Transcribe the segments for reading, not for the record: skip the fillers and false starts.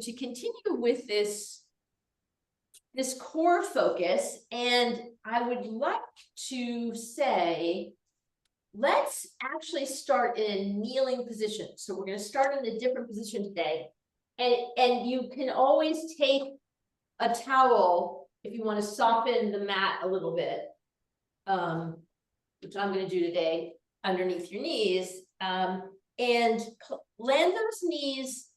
to continue with this core focus, and I would like to say, let's actually start in a kneeling position. So we're going to start in a different position today. And you can always take a towel if you want to soften the mat a little bit, which I'm going to do today, underneath your knees, and land those knees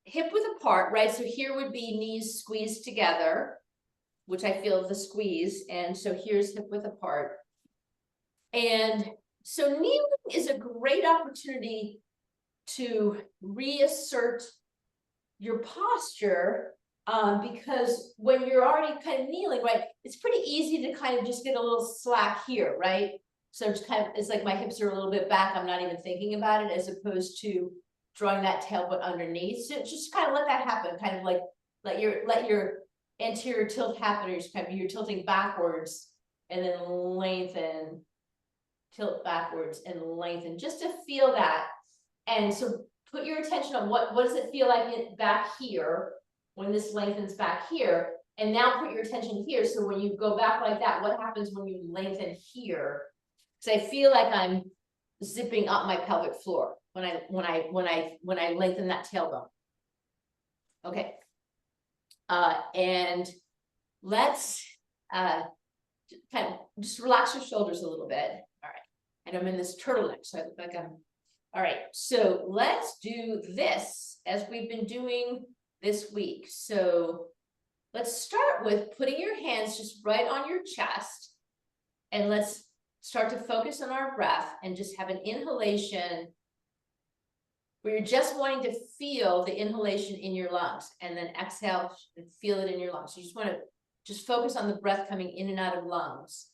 hip width apart, right? So here would be knees squeezed together, which I feel the squeeze. And so here's hip width apart. And so kneeling is a great opportunity to reassert your posture, because when you're already kind of kneeling, right, it's pretty easy to kind of just get a little slack here, right? So it's kind of, it's like my hips are a little bit back. I'm not even thinking about it, as opposed to drawing that tailbone underneath. So just kind of let that happen, kind of like let your anterior tilt happen, or you're tilting backwards and then lengthen, tilt backwards and lengthen, just to feel that. And so put your attention on what does it feel like back here when this lengthens back here, and now put your attention here. So when you go back like that, what happens when you lengthen here? Because I feel like I'm zipping up my pelvic floor when I lengthen that tailbone. Okay, and let's kind of just relax your shoulders a little bit. All right, and I'm in this turtleneck, so I look like I'm. All right, so let's do this as we've been doing this week. So let's start with putting your hands just right on your chest, and let's start to focus on our breath and just have an inhalation where you're just wanting to feel the inhalation in your lungs, and then exhale and feel it in your lungs. So you just want to just focus on the breath coming in and out of lungs.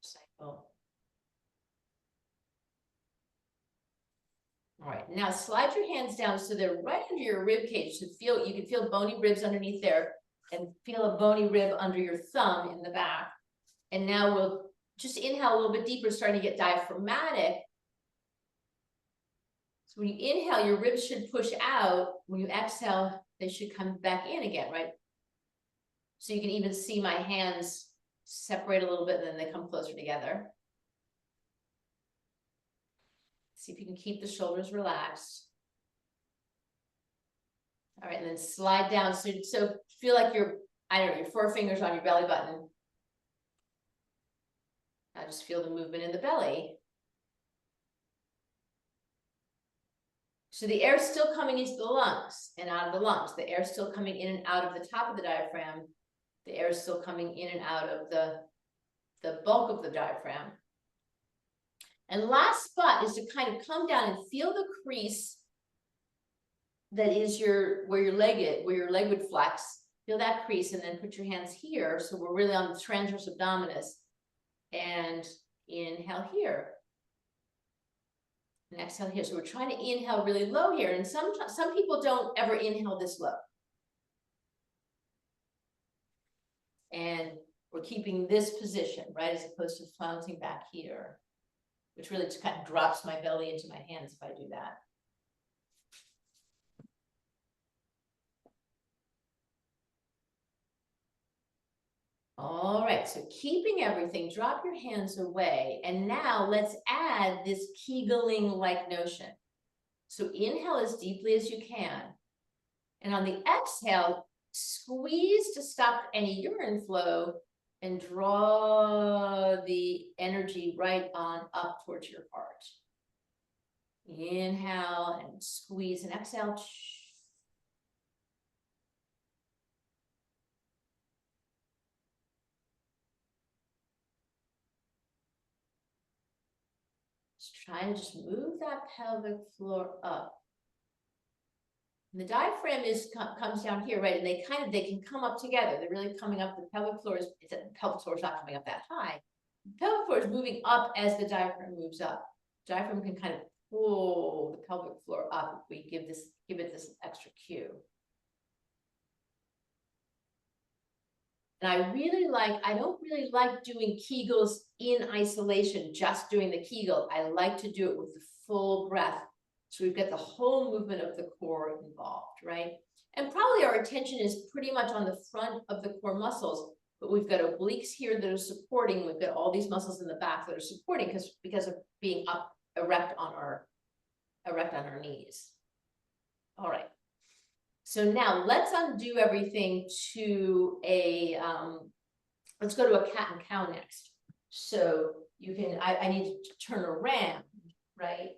Cycle. All right, now slide your hands down so they're right under your rib cage. So you can feel bony ribs underneath there, and feel a bony rib under your thumb in the back. And now we'll just inhale a little bit deeper, starting to get diaphragmatic. So when you inhale, your ribs should push out. When you exhale, they should come back in again, right? So you can even see my hands separate a little bit, and then they come closer together. See if you can keep the shoulders relaxed. All right, and then slide down. So feel like your forefingers on your belly button. Now just feel the movement in the belly. So the air is still coming into the lungs and out of the lungs. The air is still coming in and out of the top of the diaphragm. The air is still coming in and out of the bulk of the diaphragm. And last spot is to kind of come down and feel the crease that is where your leg would flex. Feel that crease, and then put your hands here. So we're really on the transverse abdominis, and inhale here. And exhale here. So we're trying to inhale really low here. And some people don't ever inhale this low. And we're keeping this position, right, as opposed to flouncing back here, which really just kind of drops my belly into my hands if I do that. All right, so keeping everything, drop your hands away. And now let's add this Kegeling-like notion. So inhale as deeply as you can. And on the exhale, squeeze to stop any urine flow and draw the energy right on up towards your heart. Inhale and squeeze, and exhale. Trying to just move that pelvic floor up. And the diaphragm comes down here, right? And they can come up together. They're really coming up. The pelvic floor is not coming up that high. The pelvic floor is moving up as the diaphragm moves up. The diaphragm can kind of pull the pelvic floor up if we give it this extra cue. And I don't really like doing Kegels in isolation, just doing the Kegel. I like to do it with the full breath. So we've got the whole movement of the core involved, right? And probably our attention is pretty much on the front of the core muscles, but we've got obliques here that are supporting. We've got all these muscles in the back that are supporting because of being up erect on our knees. All right. So now let's undo everything to a, let's go to a cat and cow next. So you can, I need to turn around, right?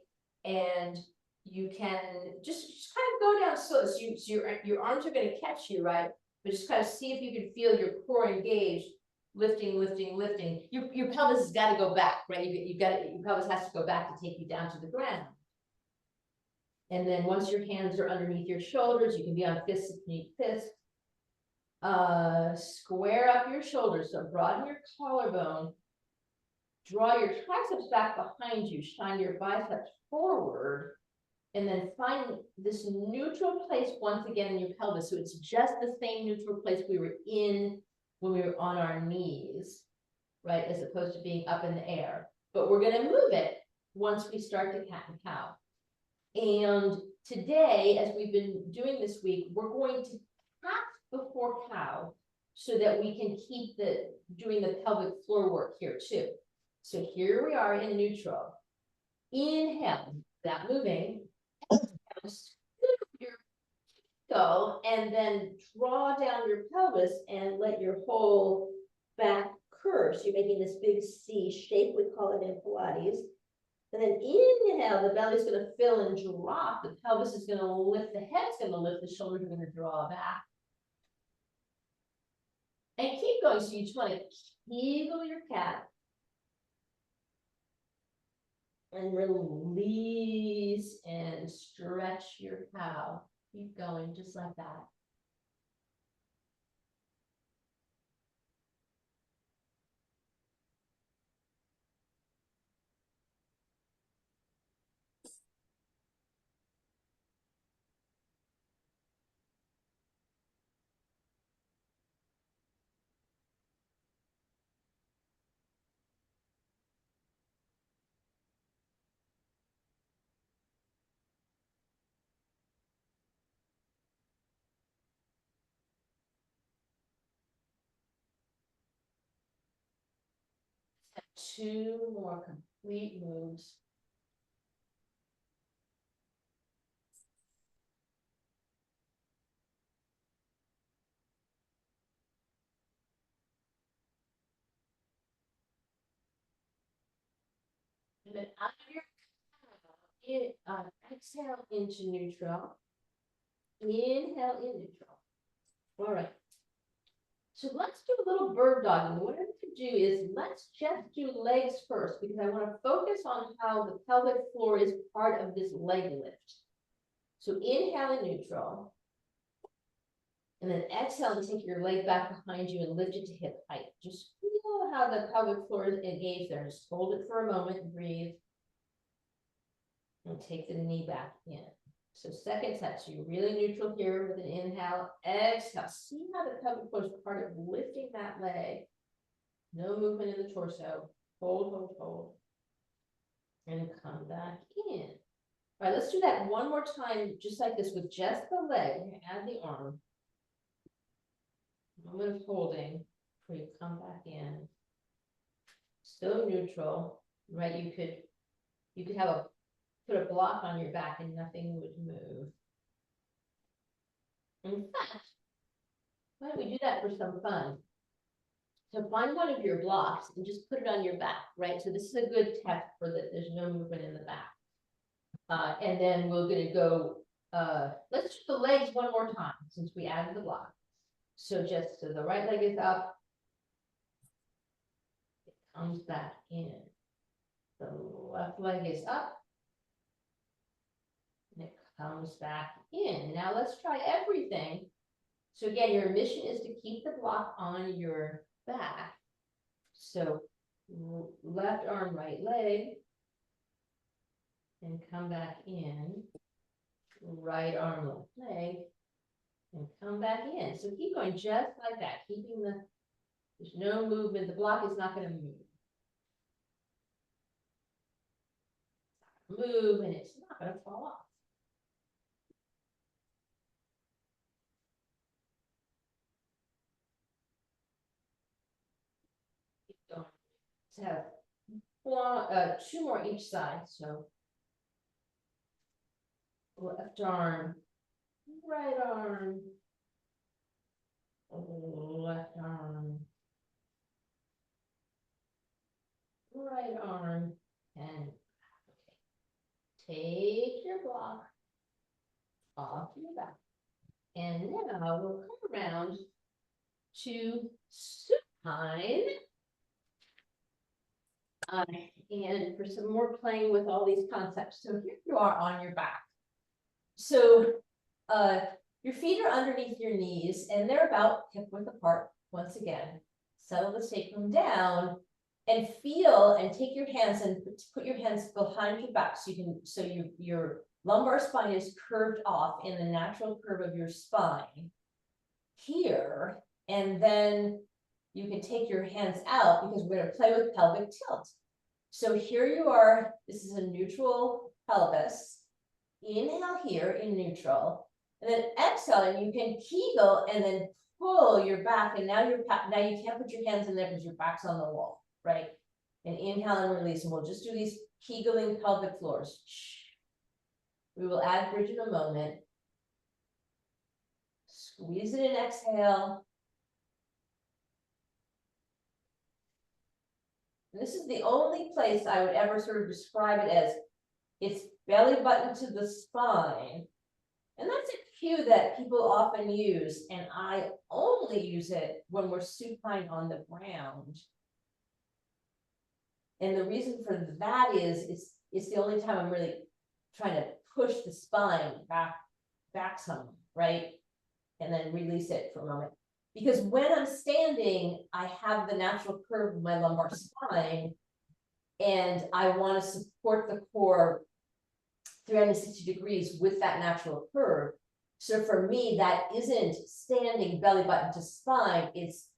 And you can just kind of go down slow. So your arms are going to catch you, right? But just kind of see if you can feel your core engaged, lifting, lifting, lifting. Your pelvis has got to go back, right? Your pelvis has to go back to take you down to the ground. And then once your hands are underneath your shoulders, you can be on fists if you need fists. Square up your shoulders, so broaden your collarbone. Draw your triceps back behind you, shine your biceps forward, and then find this neutral place once again in your pelvis. So it's just the same neutral place we were in when we were on our knees, right? As opposed to being up in the air. But we're going to move it once we start the cat and cow. And today, as we've been doing this week, we're going to tap before cow so that we can keep doing the pelvic floor work here too. So here we are in neutral. Inhale, without moving. Your go and then draw down your pelvis and let your whole back curve. So you're making this big C shape, we call it in Pilates. And then inhale, the belly's going to fill and drop. The pelvis is going to lift, the head's going to lift, the shoulders are going to draw back. And keep going. So you just want to kegel your cat. And release and stretch your cow. Keep going just like that. Two more complete moves. And then out of your exhale into neutral. Inhale in neutral. All right. So let's do a little bird dog. And what I'm going to do is let's just do legs first because I want to focus on how the pelvic floor is part of this leg lift. So inhale in neutral. And then exhale and take your leg back behind you and lift it to hip height. Just feel how the pelvic floor is engaged there. Just hold it for a moment and breathe. And take the knee back in. So second touch, so you're really neutral here with an inhale, exhale. See how the pelvic floor is part of lifting that leg. No movement in the torso. Hold, hold, hold. And come back in. All right, let's do that one more time, just like this with just the leg. Add the arm. Moment of holding before you come back in. Still neutral, right? You could have put a block on your back and nothing would move. In fact, why don't we do that for some fun? So find one of your blocks and just put it on your back, right? So this is a good test for that there's no movement in the back. And then we're going to go, let's do the legs one more time since we added the block. So just so the right leg is up, it comes back in. The left leg is up, and it comes back in. Now let's try everything. So again, your mission is to keep the block on your back. So left arm, right leg, and come back in. Right arm, left leg, and come back in. So keep going just like that, keeping the There's no movement. The block is not going to move and it's not going to fall off. Keep going. Let's have one, two more each side. So left arm, right arm, left arm, right arm, and take your block off your back. And now we'll come around to supine. And for some more playing with all these concepts. So here you are on your back. So your feet are underneath your knees and they're about hip width apart once again. Settle the sacrum down and feel and take your hands and put your hands behind your back so you can, so your lumbar spine is curved off in the natural curve of your spine here. And then you can take your hands out because we're going to play with pelvic tilt. So here you are. This is a neutral pelvis. Inhale here in neutral, and then exhale, and you can Kegel and then pull your back. And now you can't put your hands in there because your back's on the wall, right? And inhale and release, and we'll just do these Kegeling pelvic floors. We will add bridge in a moment. Squeeze it in, exhale. This is the only place I would ever sort of describe it as it's belly button to the spine. And that's a cue that people often use. And I only use it when we're supine on the ground. And the reason for that is it's the only time I'm really trying to push the spine back some, right? And then release it for a moment. Because when I'm standing, I have the natural curve of my lumbar spine, and I want to support the core 360 degrees with that natural curve. So for me, that isn't standing belly button to spine, it's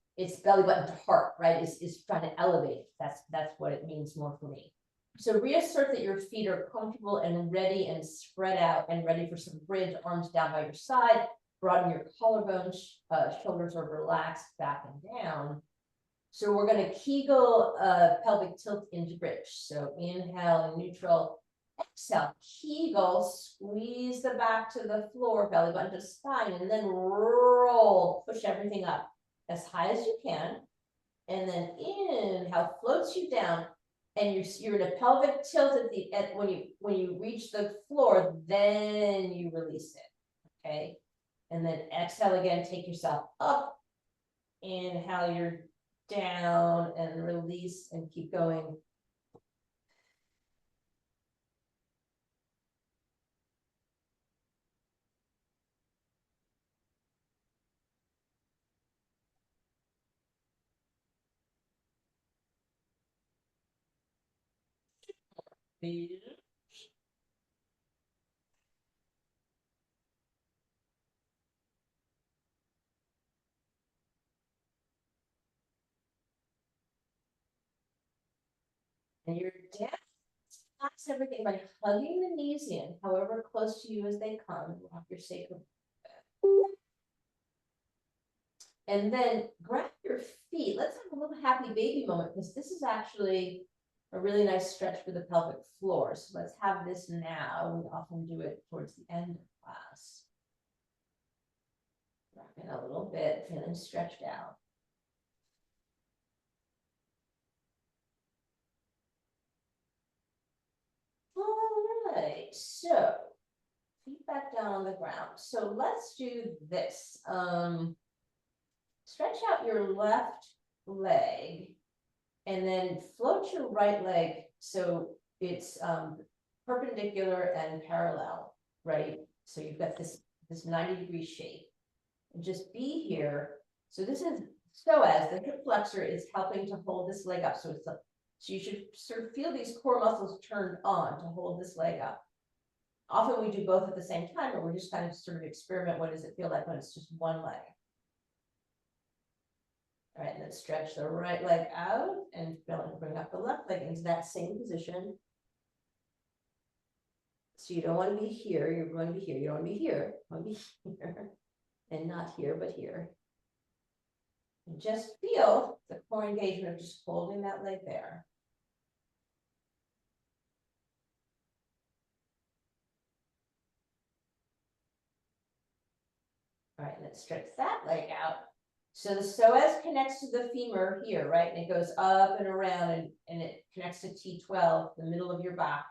belly button to heart, right? It's trying to elevate. That's what it means more for me. So reassert that your feet are comfortable and ready and spread out and ready for some bridge, arms down by your side. Broaden your collarbones, shoulders are relaxed back and down. So we're going to Kegel pelvic tilt into bridge. So inhale in neutral, exhale, Kegel, squeeze the back to the floor, belly button to spine, and then roll, push everything up as high as you can. And then inhale, floats you down, and you're in a pelvic tilt when you reach the floor, then you release it. Okay. And then exhale again, take yourself up. Inhale, you're down and release and keep going. And you're down. Relax everything by hugging the knees in, however close to you as they come. Rock your sacrum. And then grab your feet. Let's have a little happy baby moment, because this is actually a really nice stretch for the pelvic floor. So let's have this now. We often do it towards the end of class. Rocking a little bit, feeling stretched out. All right, so feet back down on the ground. So let's do this. Stretch out your left leg and then float your right leg so it's perpendicular and parallel, right? So you've got this 90-degree shape. And just be here. So this is psoas, the hip flexor is helping to hold this leg up. So it's so you should sort of feel these core muscles turned on to hold this leg up. Often we do both at the same time, but we're just kind of sort of experiment. What does it feel like when it's just one leg? All right, let's stretch the right leg out and bring up the left leg into that same position. So you don't want to be here, you're going to be here, you don't want to be here, you want to be here, and not here, but here. And just feel the core engagement of just holding that leg there. All right, let's stretch that leg out. So the psoas connects to the femur here, right? And it goes up and around and it connects to T12, the middle of your back,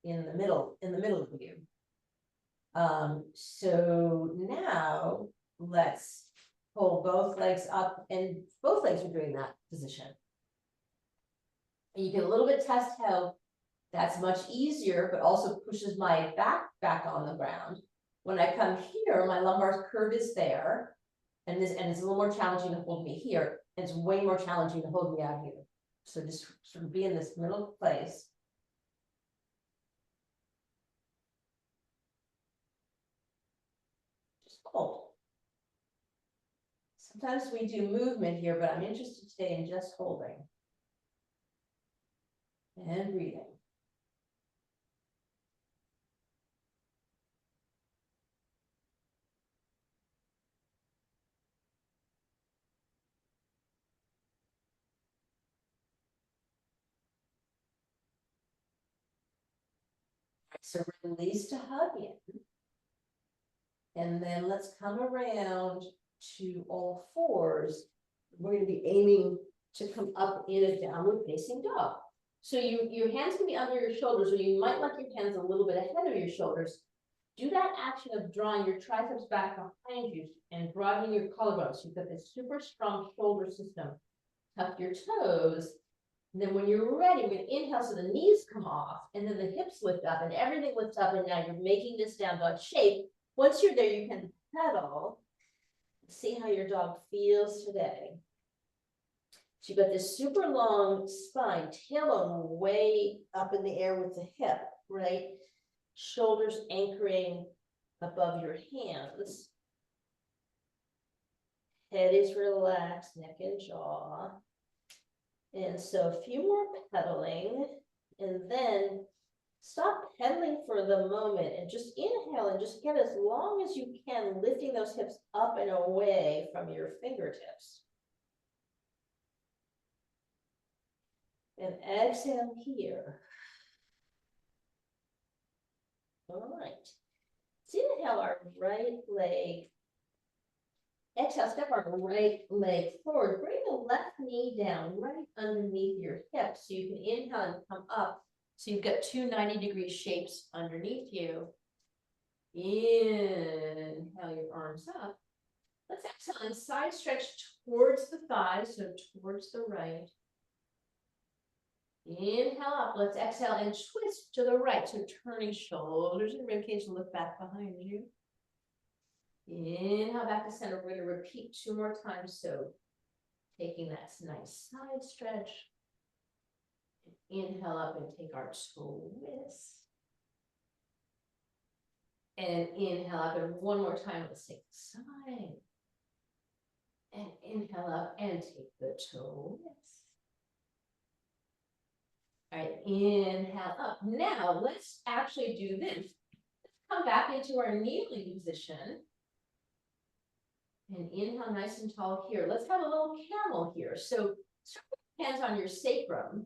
in the middle of you. So now let's pull both legs up, and both legs are doing that position. And you can a little bit test how that's much easier, but also pushes my back on the ground. When I come here, my lumbar curve is there, and it's a little more challenging to hold me here. And it's way more challenging to hold me out here. So just sort of be in this middle place. Just hold. Sometimes we do movement here, but I'm interested today in just holding and breathing. So release to hug in. And then let's come around to all fours. We're going to be aiming to come up in a downward facing dog. So your hands can be under your shoulders, or you might like your hands a little bit ahead of your shoulders. Do that action of drawing your triceps back behind you and broadening your collarbones. You've got this super strong shoulder system. Tuck your toes. And then when you're ready, we're going to inhale so the knees come off, and then the hips lift up, and everything lifts up, and now you're making this down dog shape. Once you're there, you can pedal. See how your dog feels today. So you've got this super long spine, tailbone way up in the air with the hip, right? Shoulders anchoring above your hands. Head is relaxed, neck and jaw. And so a few more pedaling, and then stop pedaling for the moment and just inhale and just get as long as you can, lifting those hips up and away from your fingertips. And exhale here. All right. Let's inhale our right leg. Exhale, step our right leg forward. Bring the left knee down right underneath your hip so you can inhale and come up. So you've got two 90-degree shapes underneath you. Inhale your arms up. Let's exhale and side stretch towards the thighs, so towards the right. Inhale up. Let's exhale and twist to the right. So turning shoulders and ribcage, look back behind you. Inhale back to center. We're going to repeat 2 more times. So taking that nice side stretch. Inhale up and take our twist. And inhale up, and one more time. Let's take the side. And inhale up and take the twist. All right, inhale up. Now let's actually do this. Let's come back into our kneeling position. And inhale nice and tall here. Let's have a little camel here. So start with hands on your sacrum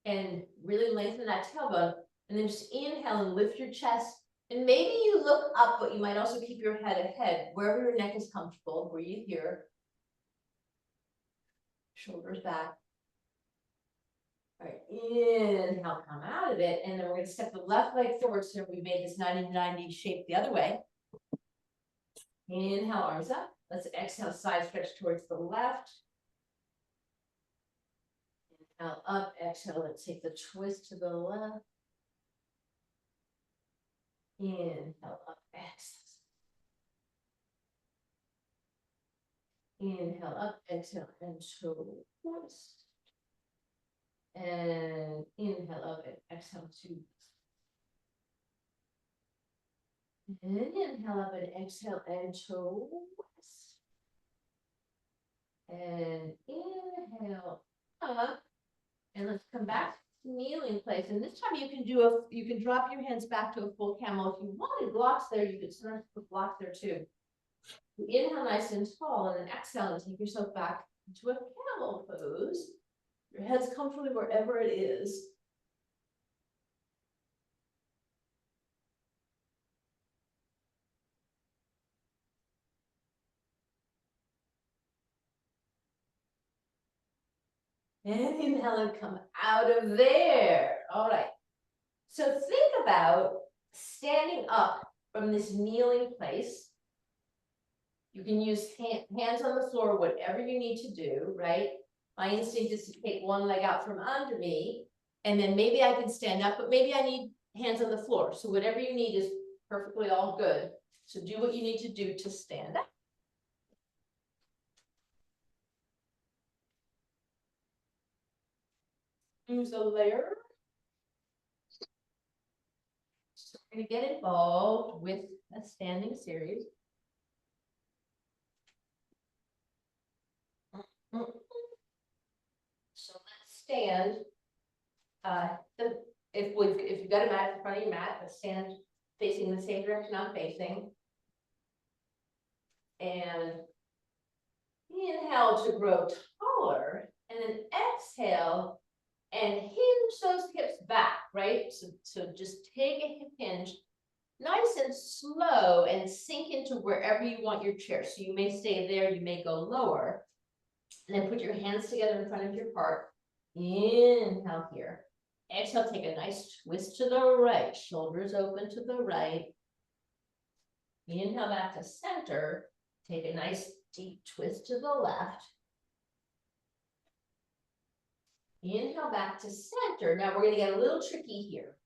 and really lengthen that tailbone. And then just inhale and lift your chest. And maybe you look up, but you might also keep your head ahead. Wherever your neck is comfortable, breathe here. Shoulders back. All right, inhale, come out of it. And then we're going to step the left leg forward. So we made this 90-90 shape the other way. Inhale, arms up. Let's exhale, side stretch towards the left. Inhale up, exhale, let's take the twist to the left. Inhale up, exhale. Inhale up, exhale, and twist. And inhale up and exhale, twist. And inhale up and exhale and twist. And inhale up. And let's come back to kneeling place. And this time you can you can drop your hands back to a full camel. If you wanted blocks there, you could sometimes put blocks there too. Inhale nice and tall, and then exhale and take yourself back into a camel pose. Your head's comfortably wherever it is. And inhale and come out of there. All right. So think about standing up from this kneeling place. You can use hands on the floor, whatever you need to do, right? My instinct is to take one leg out from under me, and then maybe I can stand up, but maybe I need hands on the floor. So whatever you need is perfectly all good. So do what you need to do to stand up. Use a layer. So we're going to get involved with a standing series. So let's stand. If you've got a mat in front of your mat, let's stand facing the same direction I'm facing. And inhale to grow taller, and then exhale and hinge those hips back, right? So just take a hip hinge, nice and slow, and sink into wherever you want your chair. So you may stay there, you may go lower. And then put your hands together in front of your heart. Inhale here. Exhale, take a nice twist to the right, shoulders open to the right. Inhale back to center. Take a nice deep twist to the left. Inhale back to center. Now we're going to get a little tricky here.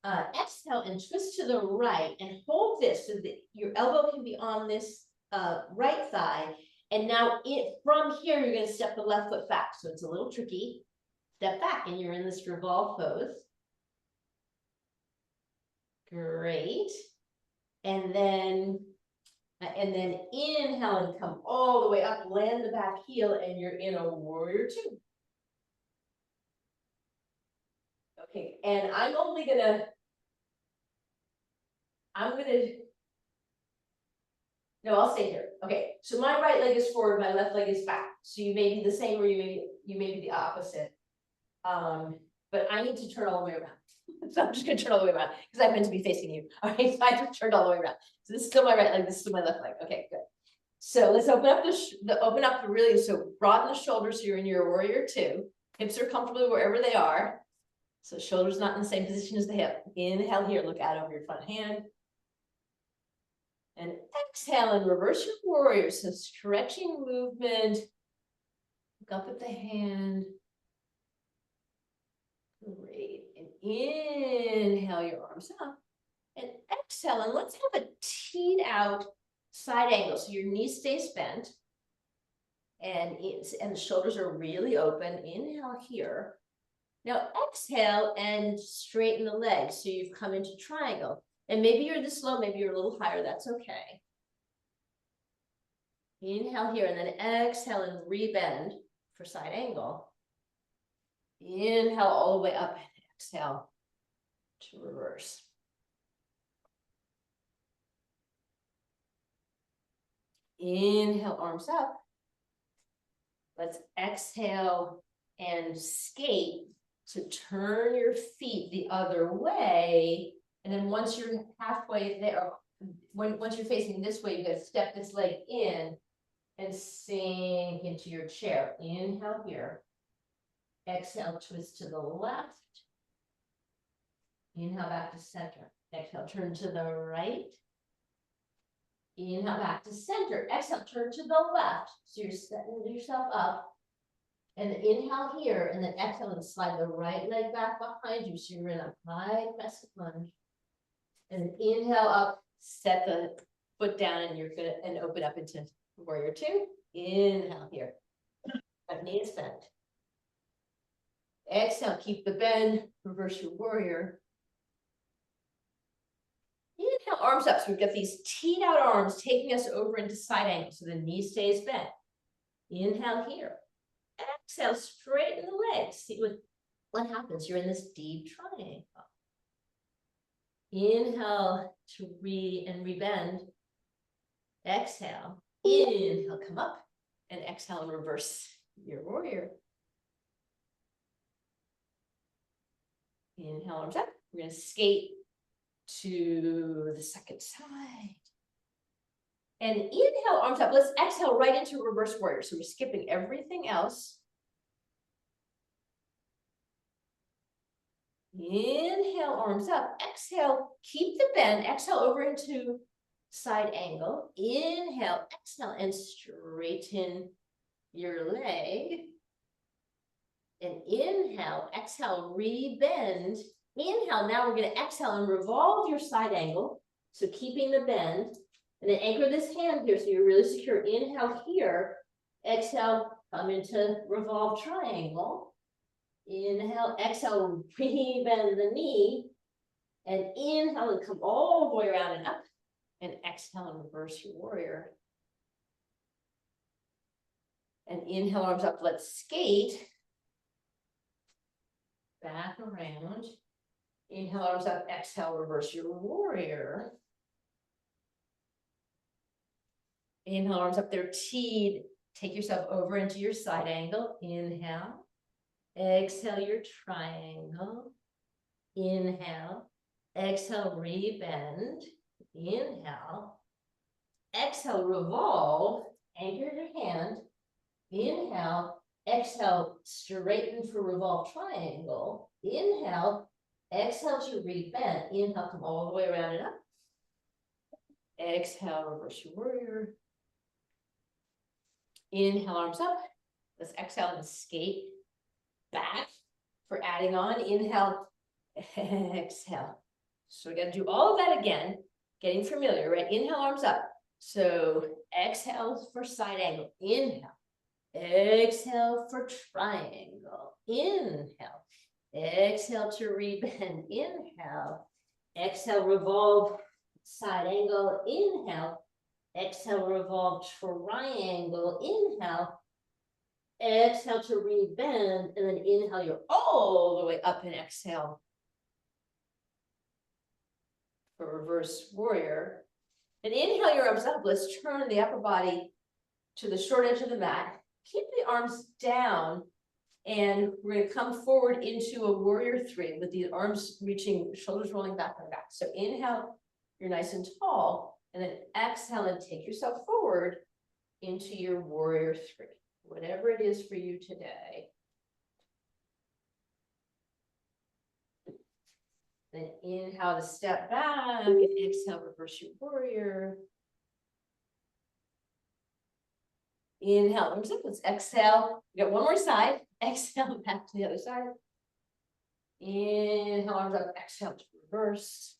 Exhale and twist to the right and hold this so that your elbow can be on this right thigh. And now from here, you're going to step the left foot back. So it's a little tricky. Step back and you're in this revolve pose. Great. And then inhale and come all the way up, land the back heel, and you're in a warrior two. Okay, and no, I'll stay here. Okay, so my right leg is forward, my left leg is back. So you may be the same or you may be the opposite. But I need to turn all the way around. So I'm just gonna turn all the way around because I'm meant to be facing you. All right, so I just turned all the way around. So this is still my right leg, this is still my left leg. Okay, good. So let's open up so broaden the shoulders so you're in your warrior two. Hips are comfortably wherever they are. So shoulders not in the same position as the hip. Inhale here, look out over your front hand. And exhale and reverse your warrior. So stretching movement. Look up at the hand. Great. And inhale your arms up. And exhale. And let's have a teed out side angle. So your knee stays bent. And the shoulders are really open. Inhale here. Now exhale and straighten the legs. So you've come into triangle. And maybe you're this low, maybe you're a little higher, that's okay. Inhale here and then exhale and rebend for side angle. Inhale all the way up and exhale to reverse. Inhale, arms up. Let's exhale and skate to turn your feet the other way. And then once you're halfway there, once you're facing this way, you gotta step this leg in and sink into your chair. Inhale here. Exhale, twist to the left. Inhale back to center. Exhale, turn to the right. Inhale back to center. Exhale, turn to the left. So you're setting yourself up. And inhale here, and then exhale and slide the right leg back behind you. So you're in a high crescent lunge. And inhale up, set the foot down, and you're gonna open up into warrior two. Inhale here. Left knee is bent. Exhale, keep the bend, reverse your warrior. Inhale, arms up. So we've got these teed out arms taking us over into side angle. So the knee stays bent. Inhale here. Exhale, straighten the legs. See what happens. You're in this deep triangle. Inhale to rebend. Exhale. Inhale, come up. And exhale and reverse your warrior. Inhale, arms up. We're going to skate to the second side. And inhale, arms up. Let's exhale right into reverse warrior. So we're skipping everything else. Inhale, arms up. Exhale, keep the bend. Exhale over into side angle. Inhale, exhale, and straighten your leg. And inhale, exhale, rebend. Inhale, now we're going to exhale and revolve your side angle. So keeping the bend. And then anchor this hand here so you're really secure. Inhale here. Exhale, come into revolve triangle. Inhale, exhale, rebend the knee. And inhale and come all the way around and up. And exhale and reverse your warrior. And inhale, arms up, let's skate. Back around. Inhale, arms up, exhale, reverse your warrior. Inhale, arms up, they're teed. Take yourself over into your side angle. Inhale. Exhale your triangle. Inhale. Exhale, rebend. Inhale. Exhale, revolve. Anchor your hand. Inhale. Exhale, straighten for revolve triangle. Inhale. Exhale to rebend. Inhale, come all the way around and up. Exhale, reverse your warrior. Inhale, arms up. Let's exhale and skate back for adding on. Inhale, exhale. So we got to do all of that again, getting familiar, right? Inhale, arms up. So exhale for side angle. Inhale. Exhale for triangle. Inhale. Exhale to rebend. Inhale. Exhale, revolve side angle. Inhale. Exhale, revolve triangle. Inhale. Exhale to rebend. And then inhale, you're all the way up and exhale for reverse warrior. And inhale your arms up. Let's turn the upper body to the short edge of the mat. Keep the arms down. And we're going to come forward into a warrior three with the arms reaching, shoulders rolling back and back. So inhale, you're nice and tall. And then exhale and take yourself forward into your warrior three, whatever it is for you today. Then inhale to step back and exhale, reverse your warrior. Inhale, arms up, let's exhale. We got one more side. Exhale, back to the other side. Inhale, arms up, exhale to reverse.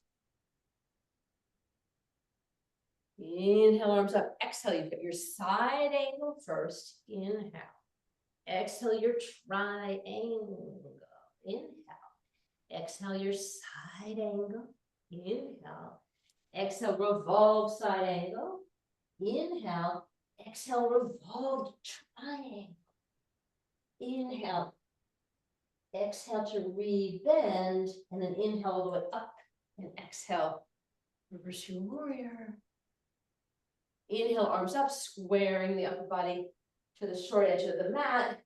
Inhale, arms up, exhale. You've got your side angle first. Inhale. Exhale your triangle. Inhale. Exhale your side angle. Inhale. Exhale, revolve side angle. Inhale. Exhale, revolved triangle. Inhale. Exhale to rebend. And then inhale all the way up. And exhale, reverse your warrior. Inhale, arms up, squaring the upper body to the short edge of the mat.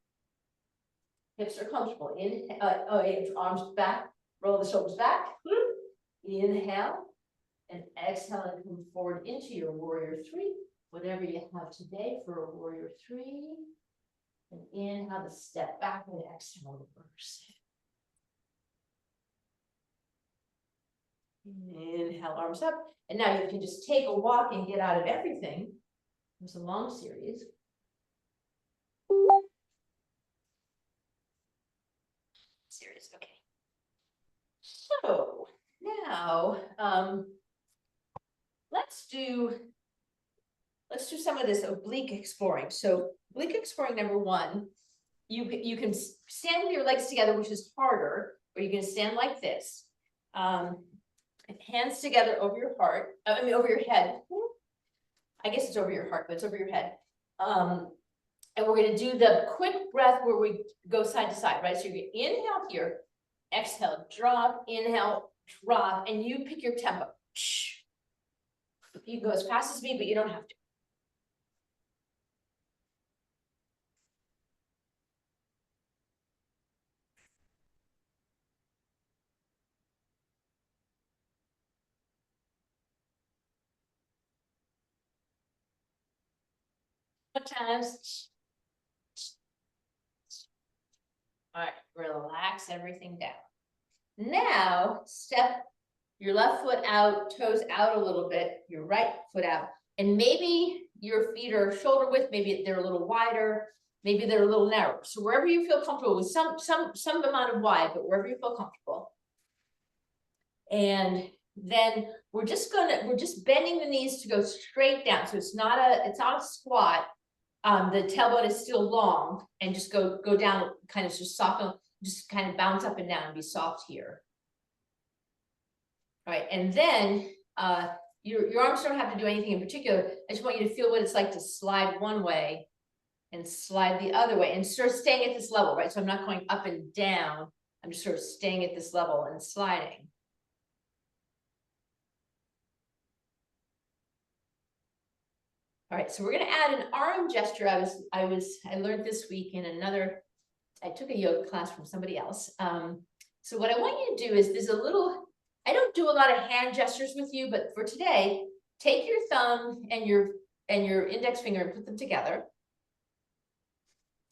Hips are comfortable. Inhale, arms back, roll the shoulders back. Inhale, and exhale and come forward into your warrior three. Whatever you have today for a warrior three. And inhale to step back and exhale, reverse. Inhale, arms up. And now you can just take a walk and get out of everything. It was a long series. Okay. So now let's do some of this oblique exploring. So oblique exploring number one, you can stand with your legs together, which is harder, or you can stand like this. Hands together over your heart, over your head. I guess it's over your heart, but it's over your head. And we're gonna do the quick breath where we go side to side, right? So you're gonna inhale here, exhale, drop, inhale, drop, and you pick your tempo. You can go as fast as me, but you don't have to. Sometimes. All right, relax everything down. Now, step your left foot out, toes out a little bit, your right foot out. And maybe your feet are shoulder width, maybe they're a little wider, maybe they're a little narrow. So wherever you feel comfortable with some amount of wide, but wherever you feel comfortable. And then we're just bending the knees to go straight down. So it's not a squat. The tailbone is still long, and just go down, kind of just soften, just kind of bounce up and down and be soft here. All right, and then your arms don't have to do anything in particular. I just want you to feel what it's like to slide one way and slide the other way, and sort of staying at this level, right? So I'm not going up and down. I'm just sort of staying at this level and sliding. All right, so we're gonna add an arm gesture. I learned this week in I took a yoga class from somebody else. So what I want you to do is I don't do a lot of hand gestures with you, but for today, take your thumb and your index finger and put them together.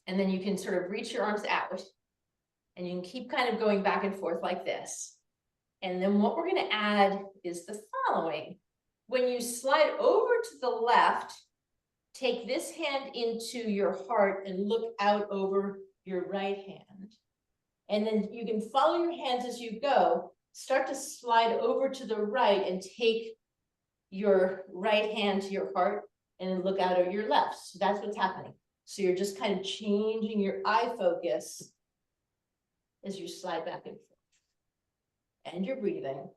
And then you can sort of reach your arms out, and you can keep kind of going back and forth like this. And then what we're gonna add is the following. When you slide over to the left, take this hand into your heart and look out over your right hand. And then you can follow your hands as you go. Start to slide over to the right and take your right hand to your heart and then look out of your left. So that's what's happening. So you're just kind of changing your eye focus as you slide back and forth. And you're breathing.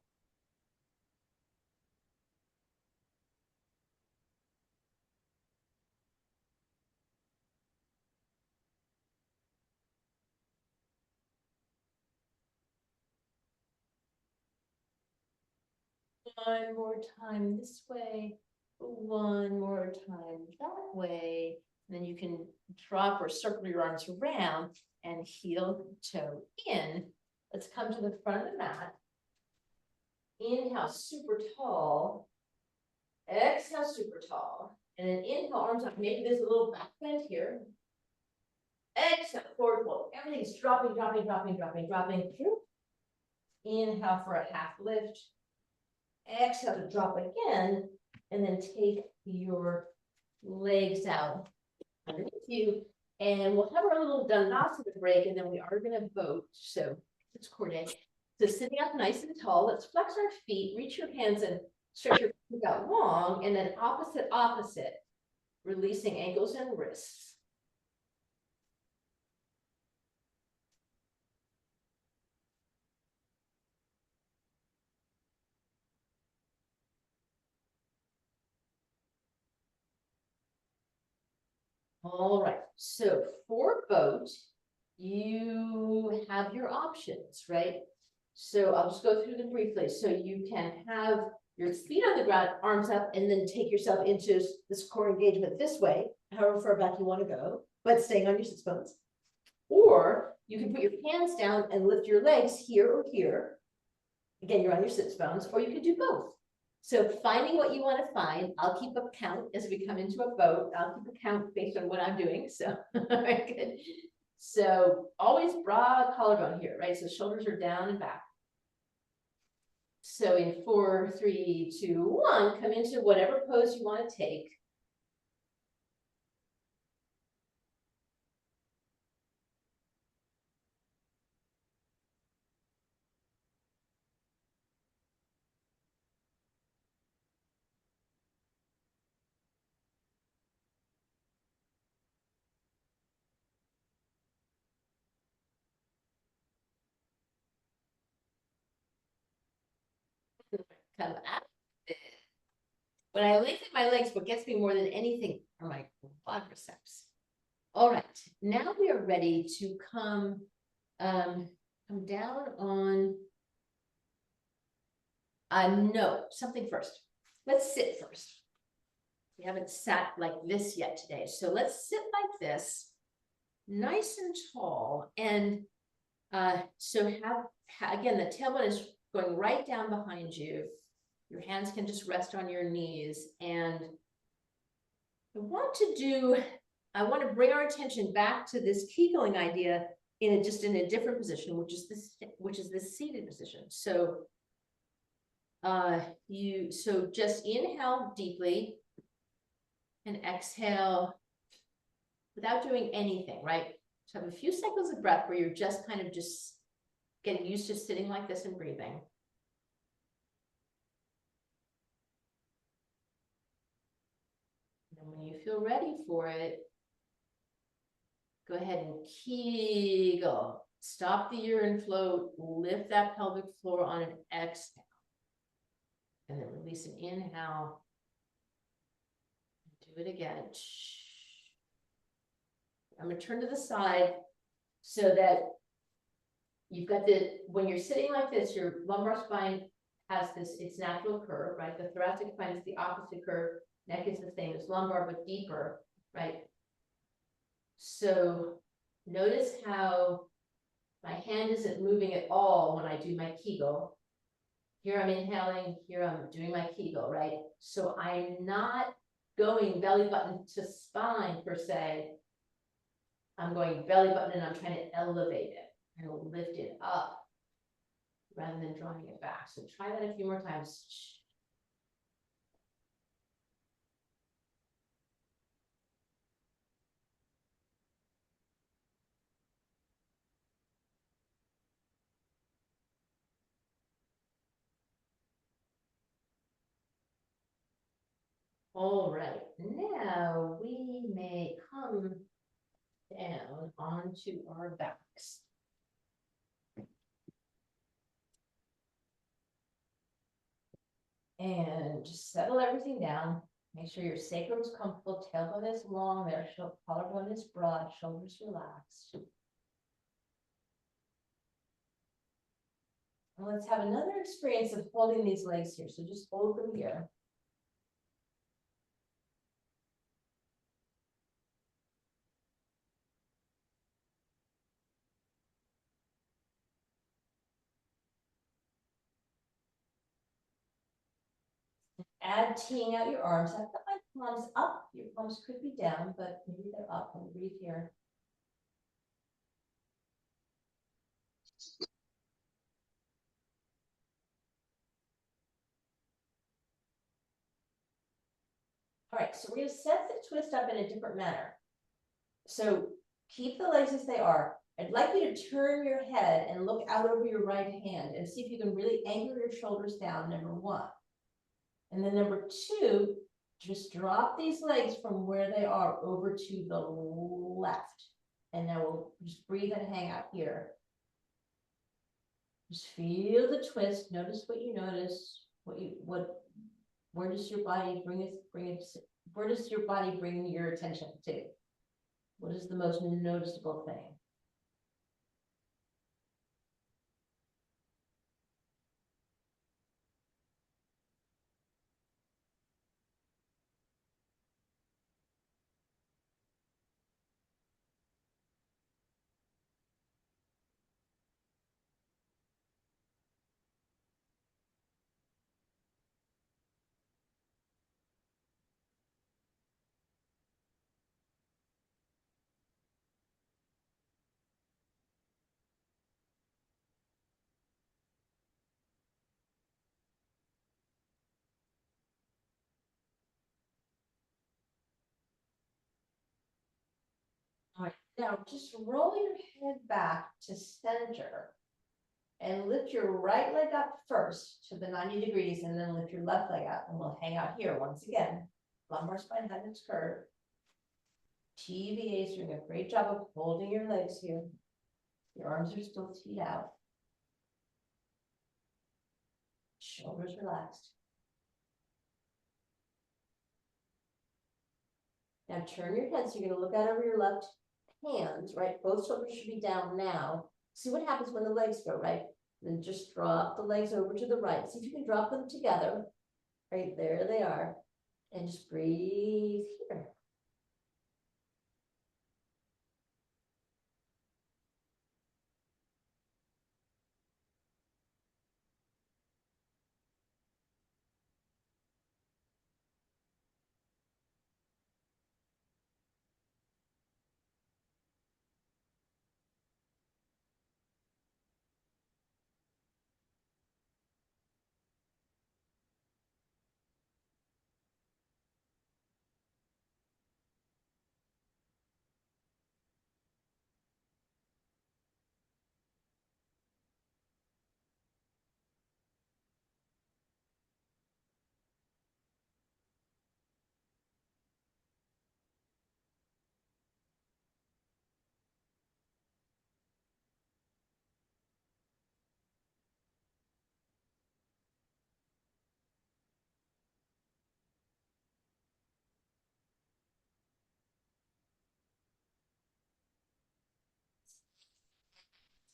One more time this way, one more time that way. And then you can drop or circle your arms around and heel toe in. Let's come to the front of the mat. Inhale, super tall. Exhale, super tall. And then inhale, arms up. Maybe there's a little back bend here. Exhale, forward fold. Everything's dropping, dropping, dropping, dropping, dropping. Inhale for a half lift. Exhale to drop again, and then take your legs out underneath you, and we'll have our little Dandasana break, and then we are going to vote. So it's coordinate. So sitting up nice and tall, let's flex our feet, reach your hands and stretch your feet out long, and then opposite, releasing ankles and wrists. All right, so for boat, you have your options, right? So I'll just go through them briefly. So you can have your feet on the ground, arms up, and then take yourself into this core engagement this way, however far back you want to go, but staying on your sits bones. Or you can put your hands down and lift your legs here or here. Again, you're on your sits bones, or you can do both. So finding what you want to find, I'll keep a count as we come into a boat. I'll keep a count based on what I'm doing. So, good. So always broad collarbone here, right? So shoulders are down and back. So in 4, 3, 2, 1, come into whatever pose you want to take. Come out. When I lengthen my legs, what gets me more than anything are my quadriceps. All right, now we are ready to come down on. No, something first. Let's sit first. We haven't sat like this yet today, so let's sit like this, nice and tall, and so again, the tailbone is going right down behind you. Your hands can just rest on your knees, and I want to bring our attention back to this Kegel idea in a different position, which is this seated position. So just inhale deeply and exhale without doing anything, right? So have a few cycles of breath where you're just kind of just getting used to sitting like this and breathing. And when you feel ready for it, go ahead and Kegel. Stop the urine flow, lift that pelvic floor on an exhale. And then release an inhale. Do it again. I'm going to turn to the side so that you've got when you're sitting like this, your lumbar spine has its natural curve, right? The thoracic spine is the opposite curve. Neck is the same as lumbar, but deeper, right? So notice how my hand isn't moving at all when I do my Kegel. Here I'm inhaling, here I'm doing my Kegel, right? So I'm not going belly button to spine per se. I'm going belly button and I'm trying to elevate it and lift it up rather than drawing it back. So try that a few more times. All right, now we may come down onto our backs. And just settle everything down. Make sure your sacrum is comfortable, tailbone is long, their collarbone is broad, shoulders relaxed. And let's have another experience of holding these legs here. So just hold them here. Add teeing out your arms. I've got my palms up. Your palms could be down, but maybe they're up. I'll breathe here. All right, so we're going to set the twist up in a different manner. So keep the legs as they are. I'd like you to turn your head and look out over your right hand and see if you can really angle your shoulders down, number one. And then number two, just drop these legs from where they are over to the left. And now we'll just breathe and hang out here. Just feel the twist. Notice what you notice. Where does your body where does your body bring your attention to? What is the most noticeable thing? All right, now just roll your head back to center and lift your right leg up first to the 90 degrees and then lift your left leg up and we'll hang out here once again. Lumbar spine has its curve. TVA's doing a great job of holding your legs here. Your arms are still teed out. Shoulders relaxed. Now turn your head so you're going to look out over your left hands, right? Both shoulders should be down now. See what happens when the legs go, right? Then just drop the legs over to the right. See if you can drop them together. Right there they are. And just breathe here.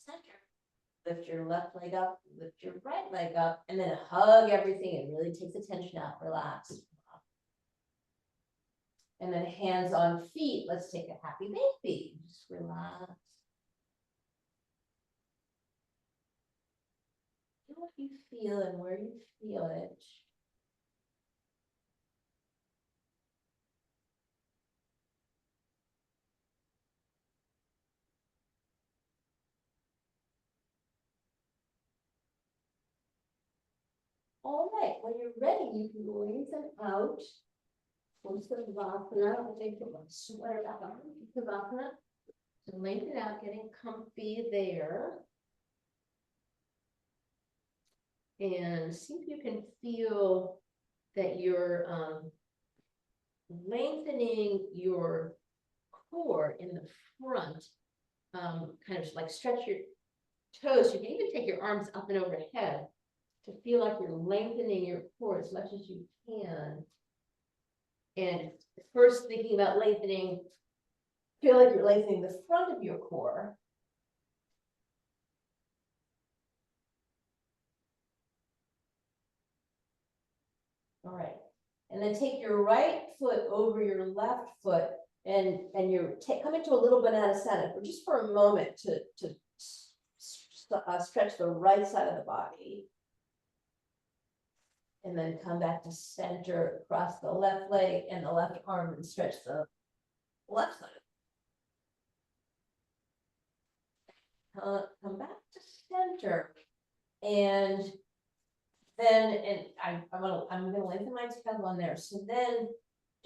Center. Lift your left leg up, lift your right leg up, and then hug everything. It really takes the tension out. Relax. And then hands on feet. Let's take a happy baby. Just relax. Feel what you feel and where you feel it. All right, when you're ready, you can lengthen out. Once the Savasana, I think the sweater back on, Savasana. So lengthen out, getting comfy there. And see if you can feel that you're lengthening your core in the front. Kind of like stretch your toes. You can even take your arms up and overhead to feel like you're lengthening your core as much as you can. And first thinking about lengthening, feel like you're lengthening the front of your core. All right. And then take your right foot over your left foot and you're come into a little banana center, but just for a moment to stretch the right side of the body. And then come back to center, cross the left leg and the left arm and stretch the left side. Come back to center. And then, I'm gonna lengthen my tail on there. So then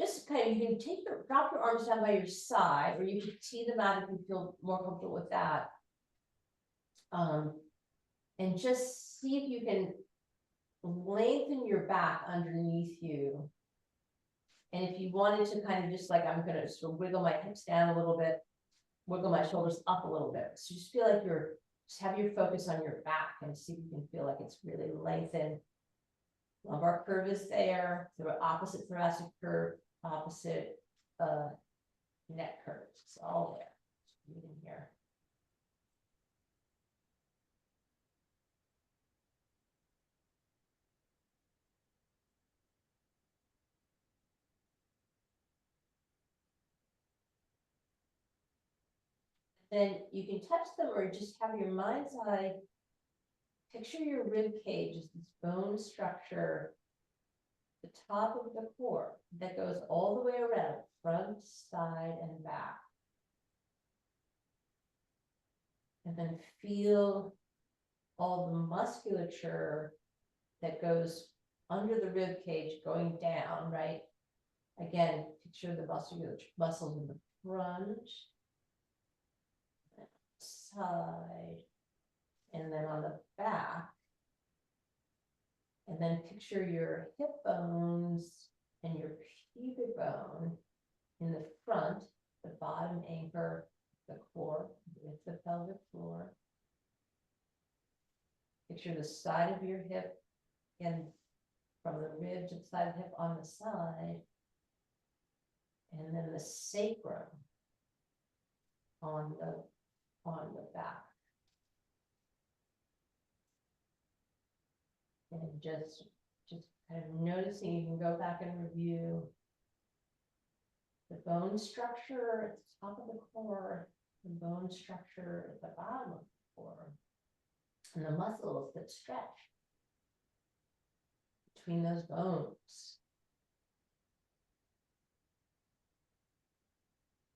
just kind of, you can drop your arms down by your side, or you can tee them out if you feel more comfortable with that. And just see if you can lengthen your back underneath you. And if you wanted to kind of just like, I'm gonna sort of wiggle my hips down a little bit, wiggle my shoulders up a little bit. So just feel like just have your focus on your back and see if you can feel like it's really lengthened. Lumbar curve is there, the opposite thoracic curve, opposite neck curve. It's all there. In here. Then you can touch them or just have your mind's eye. Picture your rib cage as this bone structure, the top of the core that goes all the way around, front, side, and back. And then feel all the musculature that goes under the rib cage going down, right? Again, picture the muscles in the front, side, and then on the back. And then picture your hip bones and your pubic bone in the front, the bottom anchor, the core with the pelvic floor. Picture the side of your hip and from the rib to the side of the hip on the side. And then the sacrum. on the back. And just kind of noticing, you can go back and review the bone structure at the top of the core, the bone structure at the bottom of the core, and the muscles that stretch between those bones.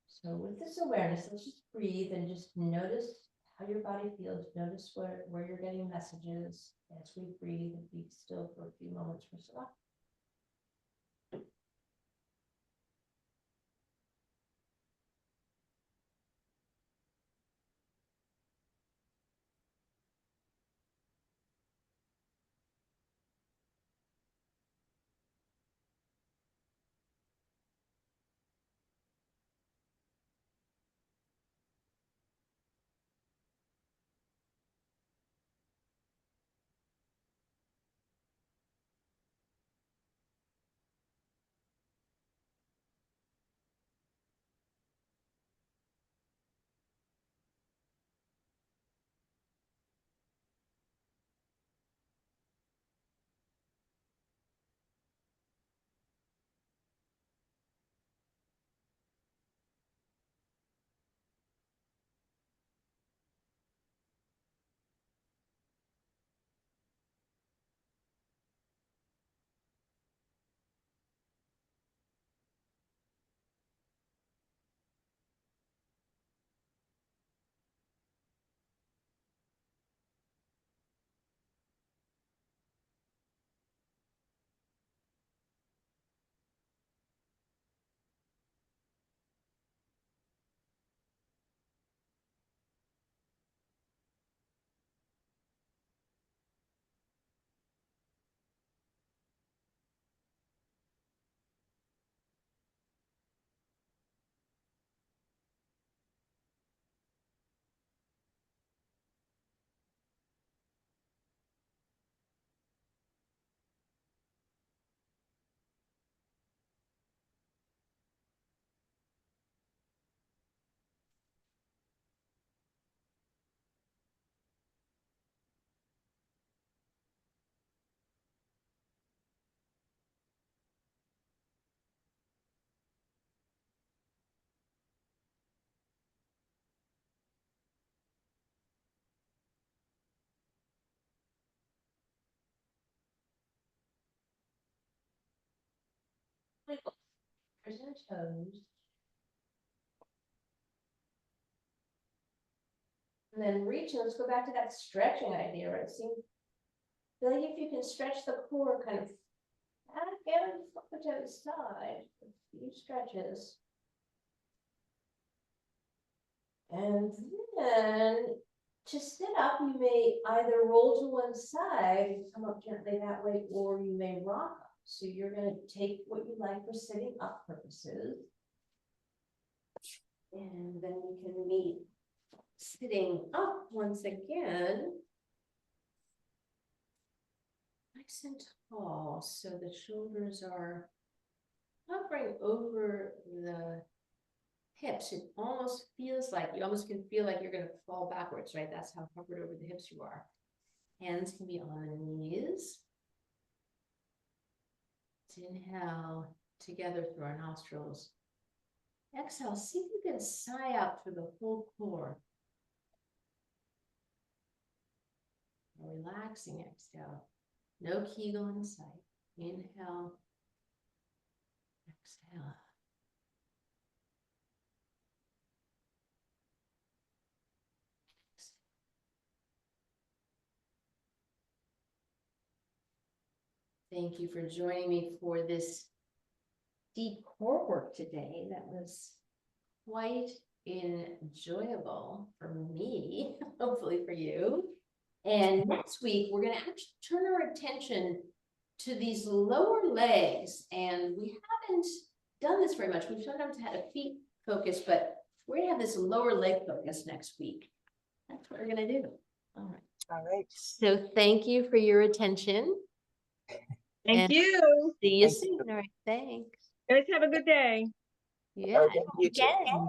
So with this awareness, let's just breathe and just notice how your body feels. Notice where you're getting messages as we breathe, and be still for a few moments for self. Fingers and toes. And then reach, and let's go back to that stretching idea, right? See, feel like if you can stretch the core kind of back and forth to the side, a few stretches. And then to sit up, you may either roll to one side and come up gently that way, or you may rock up. So you're going to take what you like for sitting up purposes. And then we can meet sitting up once again. Nice and tall, so the shoulders are hovering over the hips. It almost feels like, you almost can feel like you're going to fall backwards, right? That's how hovered over the hips you are. Hands can be on the knees. Let's inhale together through our nostrils. Exhale, see if you can sigh out through the whole core. A relaxing exhale. No Kegel in sight. Inhale. Exhale. Thank you for joining me for this deep core work today. That was quite enjoyable for me, hopefully for you. And next week, we're going to actually turn our attention to these lower legs. And we haven't done this very much. We've sometimes had a feet focus, but we're going to have this lower leg focus next week. That's what we're going to do. All right. All right. So thank you for your attention. Thank you. See you Thank soon. All right. Thanks. Guys, have a good day. Yeah. Okay, you too. Again.